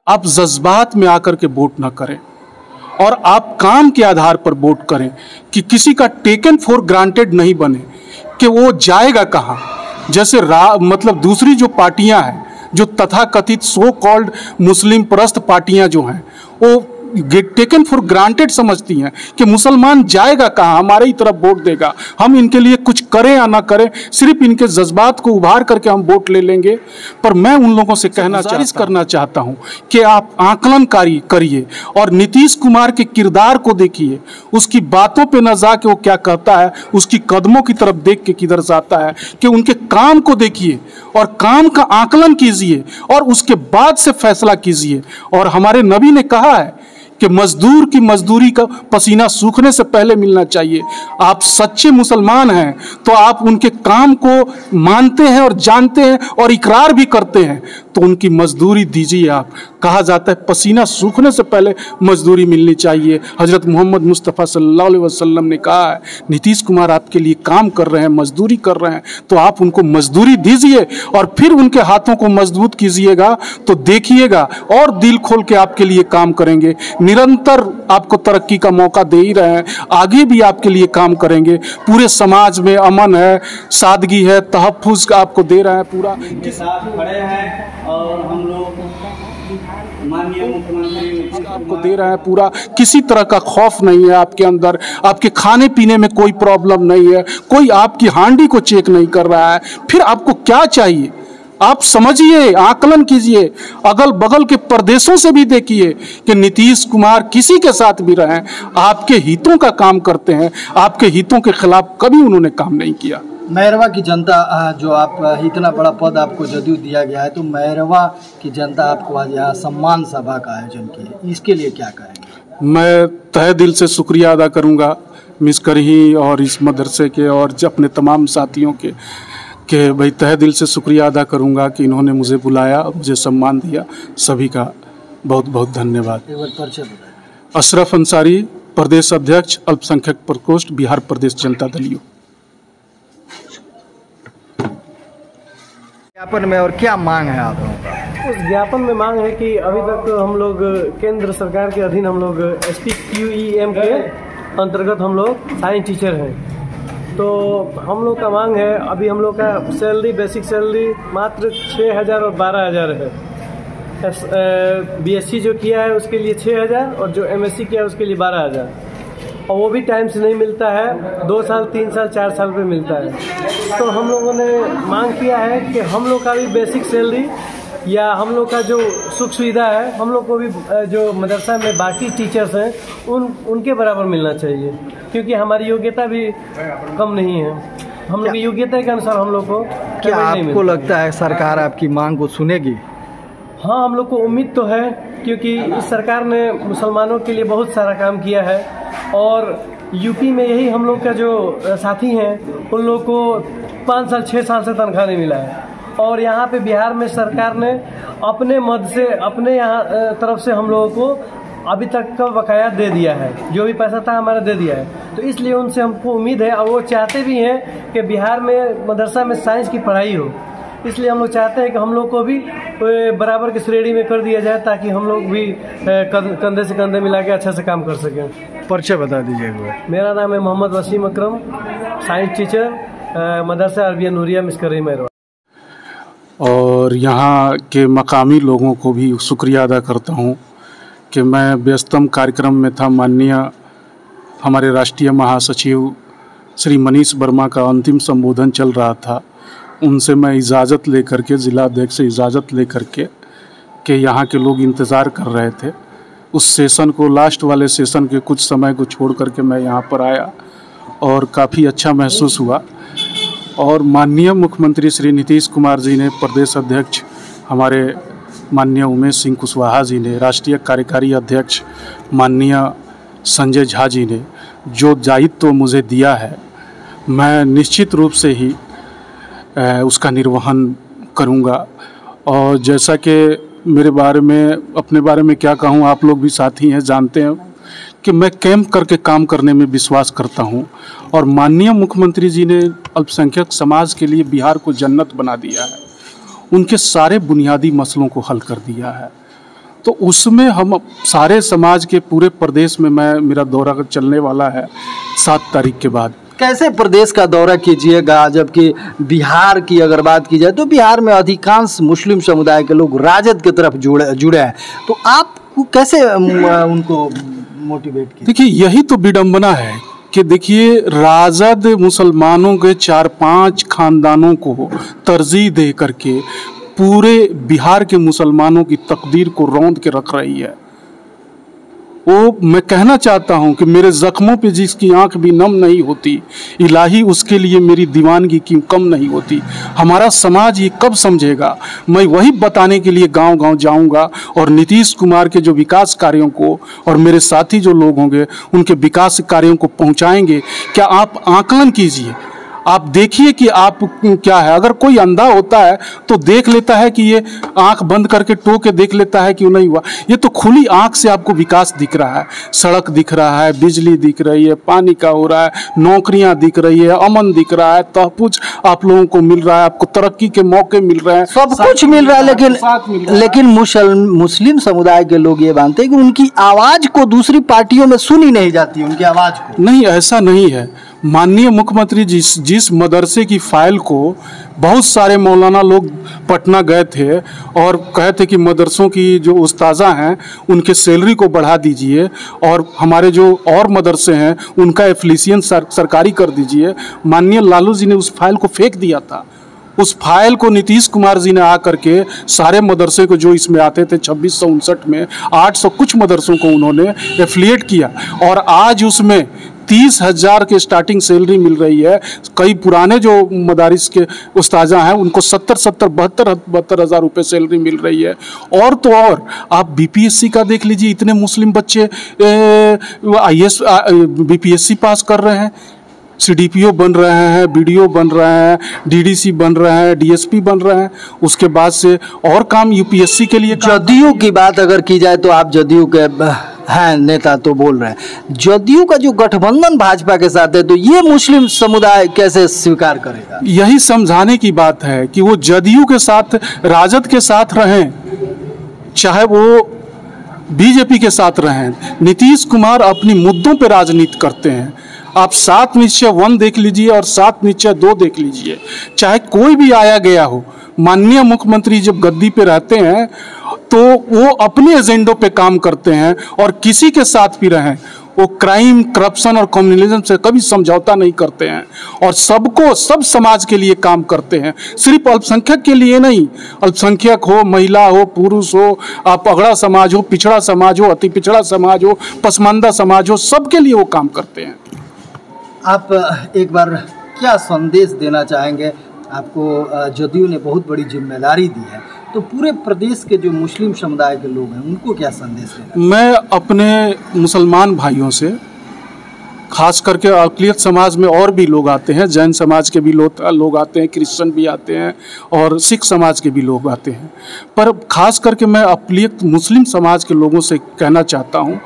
आप जज्बात में आकर के वोट ना करें और आप काम के आधार पर वोट करें कि किसी का टेकन फॉर ग्रांटेड नहीं बने कि वो जाएगा कहाँ। जैसे मतलब दूसरी जो पार्टियां हैं, जो तथाकथित सो कॉल्ड मुस्लिम परस्त पार्टियां जो हैं, वो टेकन फॉर ग्रांटेड समझती हैं कि मुसलमान जाएगा कहाँ, हमारे ही तरफ वोट देगा, हम इनके लिए कुछ करें या ना करें, सिर्फ इनके जज्बात को उभार करके हम वोट ले लेंगे। पर मैं उन लोगों से करना चाहता हूँ कि आप आकलनकारी करिए और नीतीश कुमार के किरदार को देखिए, उसकी बातों पे न जाके वो क्या कहता है, उसकी कदमों की तरफ देख के किधर जाता है, कि उनके काम को देखिए और काम का आकलन कीजिए और उसके बाद से फैसला कीजिए। और हमारे नबी ने कहा है कि मजदूर की मजदूरी का पसीना सूखने से पहले मिलना चाहिए। आप सच्चे मुसलमान हैं तो आप उनके काम को मानते हैं और जानते हैं और इकरार भी करते हैं, तो उनकी मजदूरी दीजिए। आप कहा जाता है पसीना सूखने से पहले मजदूरी मिलनी चाहिए। हजरत मोहम्मद मुस्तफ़ा सल्लल्लाहु अलैहि वसल्लम ने कहा है, नीतीश कुमार आपके लिए काम कर रहे हैं, मजदूरी कर रहे हैं, तो आप उनको मजदूरी दीजिए और फिर उनके हाथों को मजबूत कीजिएगा, तो देखिएगा और दिल खोल के आपके लिए काम करेंगे। निरंतर आपको तरक्की का मौका दे ही रहे हैं, आगे भी आपके लिए काम करेंगे। पूरे समाज में अमन है, सादगी है, तहफ़्फ़ुज़ आपको दे रहे हैं पूरा के साथ खड़े हैं और हम लोग माननीय मुख्यमंत्री आपको दे रहे हैं पूरा। किसी तरह का खौफ नहीं है आपके अंदर, आपके खाने पीने में कोई प्रॉब्लम नहीं है, कोई आपकी हांडी को चेक नहीं कर रहा है। फिर आपको क्या चाहिए? आप समझिए, आकलन कीजिए, अगल बगल के प्रदेशों से भी देखिए कि नीतीश कुमार किसी के साथ भी रहें, आपके हितों का काम करते हैं, आपके हितों के खिलाफ कभी उन्होंने काम नहीं किया। मैरवा की जनता जो आप इतना बड़ा पद आपको जदयू दिया गया है, तो मैरवा की जनता आपको आज यहाँ सम्मान सभा का आयोजन किया, इसके लिए क्या कहेंगे? मैं तहे दिल से शुक्रिया अदा करूँगा मिस करही और इस मदरसे के और अपने तमाम साथियों के भाई तहे दिल से शुक्रिया अदा करूँगा कि इन्होंने मुझे बुलाया, मुझे सम्मान दिया। सभी का बहुत बहुत धन्यवाद। एक बार परिचय बताएं। अशरफ अंसारी, प्रदेश अध्यक्ष अल्पसंख्यक प्रकोष्ठ, बिहार प्रदेश जनता दल यू। ज्ञापन में और क्या मांग है आप लोगों का? उस ज्ञापन में मांग है कि अभी तक हम लोग केंद्र सरकार के अधीन हम लोग SPQEM के अंतर्गत हम लोग साइंस टीचर हैं, तो हम लोग का मांग है, अभी हम लोग का सैलरी बेसिक सैलरी मात्र 6,000 और 12,000 है। BSc जो किया है उसके लिए 6,000 और जो MSc किया है उसके लिए 12,000, और वो भी टाइम से नहीं मिलता है, 2 साल 3 साल 4 साल पे मिलता है। तो हम लोगों ने मांग किया है कि हम लोग का भी बेसिक सैलरी या हम लोग का जो सुख सुविधा है, हम लोग को भी जो मदरसा में बाकी टीचर्स हैं उनके बराबर मिलना चाहिए, क्योंकि हमारी योग्यता भी कम नहीं है। हम लोग की योग्यता के अनुसार हम लोग को क्या आपको लगता है सरकार आपकी मांग को सुनेगी? हाँ, हम लोग को उम्मीद तो है, क्योंकि इस सरकार ने मुसलमानों के लिए बहुत सारा काम किया है और यूपी में यही हम लोग का जो साथी हैं उन लोग को 5 साल 6 साल से तनख्वाह नहीं मिला है, और यहाँ पे बिहार में सरकार ने अपने मद से अपने यहाँ तरफ से हम लोगों को अभी तक का बकाया दे दिया है, जो भी पैसा था हमारा दे दिया है। तो इसलिए उनसे हमको उम्मीद है और वो चाहते भी हैं कि बिहार में मदरसा में साइंस की पढ़ाई हो, इसलिए हम लोग चाहते हैं कि हम लोग को भी बराबर की श्रेणी में कर दिया जाए, ताकि हम लोग भी कंधे से कंधे मिला के अच्छा से काम कर सकें। परिचय बता दीजिए। मेरा नाम है मोहम्मद वसीम अकरम, साइंस टीचर, मदरसा अरबिया नूरिया मिस्करी मैरवा। और यहाँ के मकामी लोगों को भी शुक्रिया अदा करता हूँ कि मैं व्यस्तम कार्यक्रम में था। माननीय हमारे राष्ट्रीय महासचिव श्री मनीष वर्मा का अंतिम संबोधन चल रहा था, उनसे मैं इजाज़त लेकर के, जिला अध्यक्ष से इजाज़त लेकर के कि यहाँ के लोग इंतज़ार कर रहे थे उस सेशन को, लास्ट वाले सेशन के कुछ समय को छोड़ करके मैं यहाँ पर आया और काफ़ी अच्छा महसूस हुआ। और माननीय मुख्यमंत्री श्री नीतीश कुमार जी ने, प्रदेश अध्यक्ष हमारे माननीय उमेश सिंह कुशवाहा जी ने, राष्ट्रीय कार्यकारी अध्यक्ष माननीय संजय झा जी ने जो दायित्व मुझे दिया है, मैं निश्चित रूप से ही उसका निर्वहन करूंगा। और जैसा कि मेरे बारे में, अपने बारे में क्या कहूं, आप लोग भी साथी हैं, जानते हैं कि मैं कैंप करके काम करने में विश्वास करता हूं। और माननीय मुख्यमंत्री जी ने अल्पसंख्यक समाज के लिए बिहार को जन्नत बना दिया है, उनके सारे बुनियादी मसलों को हल कर दिया है। तो उसमें हम सारे समाज के पूरे प्रदेश में मेरा दौरा चलने वाला है 7 तारीख के बाद। कैसे प्रदेश का दौरा कीजिएगा, जबकि बिहार की अगर बात की जाए तो बिहार में अधिकांश मुस्लिम समुदाय के लोग राजद की तरफ जुड़े हैं, तो आप कैसे उनको मोटिवेट किए? देखिए, यही तो विडंबना है कि देखिए, राजद मुसलमानों के 4-5 खानदानों को तरजीह दे करके पूरे बिहार के मुसलमानों की तकदीर को रौंद के रख रही है। वो मैं कहना चाहता हूं कि मेरे जख्मों पे जिसकी आंख भी नम नहीं होती, इलाही उसके लिए मेरी दीवानगी क्यों कम नहीं होती। हमारा समाज ये कब समझेगा? मैं वही बताने के लिए गांव-गांव जाऊंगा और नीतीश कुमार के जो विकास कार्यों को और मेरे साथी जो लोग होंगे उनके विकास कार्यों को पहुंचाएंगे। क्या आप आकलन कीजिए, आप देखिए कि आप क्या है। अगर कोई अंधा होता है तो देख लेता है कि ये आंख बंद करके टो के देख लेता है कि वो नहीं हुआ। ये तो खुली आंख से आपको विकास दिख रहा है, सड़क दिख रहा है, बिजली दिख रही है, पानी का हो रहा है, नौकरियां दिख रही है, अमन दिख रहा है, तहफ़्फ़ुज़ आप लोगों को मिल रहा है, आपको तरक्की के मौके मिल रहे हैं, सब कुछ मिल रहा है। लेकिन मुस्लिम समुदाय के लोग ये मानते हैं कि उनकी आवाज को दूसरी पार्टियों में सुनी नहीं जाती, उनकी आवाज को। नहीं, ऐसा नहीं है। माननीय मुख्यमंत्री जिस मदरसे की फाइल को बहुत सारे मौलाना लोग पटना गए थे और कहे थे कि मदरसों की जो उस्ताजा हैं उनके सैलरी को बढ़ा दीजिए और हमारे जो और मदरसे हैं उनका एफिलिएशन सरकारी कर दीजिए। माननीय लालू जी ने उस फाइल को फेंक दिया था। उस फाइल को नीतीश कुमार जी ने आकर के सारे मदरसे को जो इसमें आते थे 2659 में 800 कुछ मदरसों को उन्होंने एफिलिएट किया और आज उसमें 30,000 के स्टार्टिंग सैलरी मिल रही है। कई पुराने जो मदारिस के उस्ताजा हैं उनको 72 हज़ार रुपये सैलरी मिल रही है। और तो और आप बीपीएससी का देख लीजिए, इतने मुस्लिम बच्चे IAS बीपीएससी पास कर रहे हैं, CDPO बन रहे हैं, BDO बन रहे हैं, DDC बन रहे हैं, DSP बन रहे हैं। उसके बाद से और काम UPSC के लिए। जदयू की बात अगर की जाए तो आप जदयू के हैं नेता तो बोल रहे हैं, जदयू का जो गठबंधन भाजपा के साथ है तो ये मुस्लिम समुदाय कैसे स्वीकार करेगा? यही समझाने की बात है कि वो जदयू के साथ, राजद के साथ रहें, चाहे वो बीजेपी के साथ रहें। नीतीश कुमार अपनी मुद्दों पे राजनीति करते हैं। आप 7 निश्चय 1 देख लीजिए और 7 निश्चय 2 देख लीजिए, चाहे कोई भी आया गया हो। माननीय मुख्यमंत्री जब गद्दी पे रहते हैं तो वो अपने एजेंडों पे काम करते हैं और किसी के साथ भी रहें वो क्राइम, करप्शन और कम्युनलिज्म से कभी समझौता नहीं करते हैं और सब समाज के लिए काम करते हैं। सिर्फ अल्पसंख्यक के लिए नहीं, अल्पसंख्यक हो, महिला हो, पुरुष हो, आप अगड़ा समाज हो, पिछड़ा समाज हो, अति पिछड़ा समाज हो, पसमानदा समाज हो, सबके लिए वो काम करते हैं। आप एक बार क्या संदेश देना चाहेंगे? आपको जदयू ने बहुत बड़ी जिम्मेदारी दी है, तो पूरे प्रदेश के जो मुस्लिम समुदाय के लोग हैं उनको क्या संदेश देना? मैं अपने मुसलमान भाइयों से, खास करके अक़लियत समाज में और भी लोग आते हैं, जैन समाज के भी लोग आते हैं, क्रिश्चियन भी आते हैं और सिख समाज के भी लोग आते हैं, पर खास करके मैं अक़लियत मुस्लिम समाज के लोगों से कहना चाहता हूँ